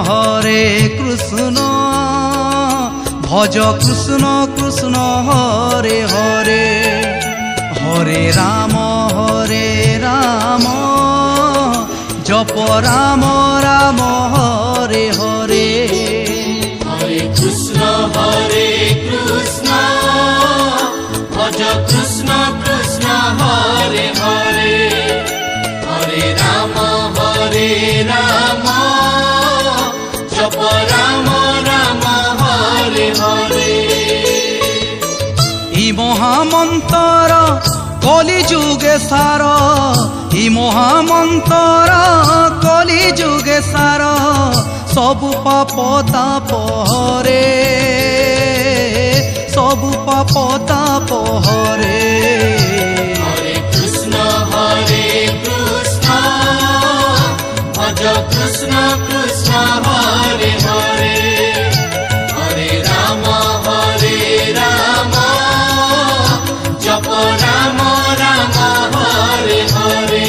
हरे कृष्ण भज कृष्ण कृष्ण हरे हरे हरे राम जप राम राम हरे हरे हरे कृष्ण भज कृष्ण कृष्ण हरे हरे हरे राम जप राम राम हरे हरे। इ महामंतर कलि जुगे सार इ महामंतर कलि जुगे सार सबु पाप ताप हरे सबु पाप ताप हरे हरे कृष्ण भज कृष्ण कृष्ण हरे हरे हरे राम जप राम राम हरे हरे।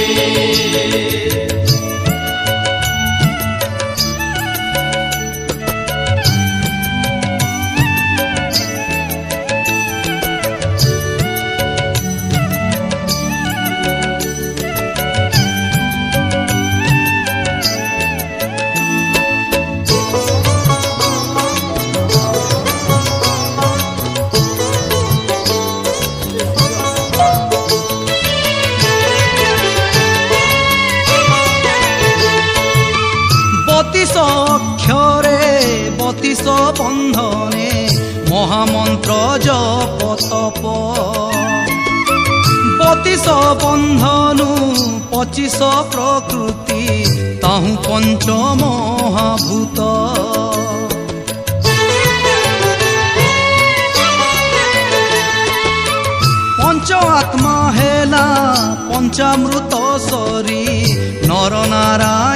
बतीस अक्षरे बतीस बंधने महामंत्र जप तप बतीस बंधनु 25 प्रकृति ताहु पंच महाभूत पंच आत्मा हेला पंचामृत सरी नर नारायण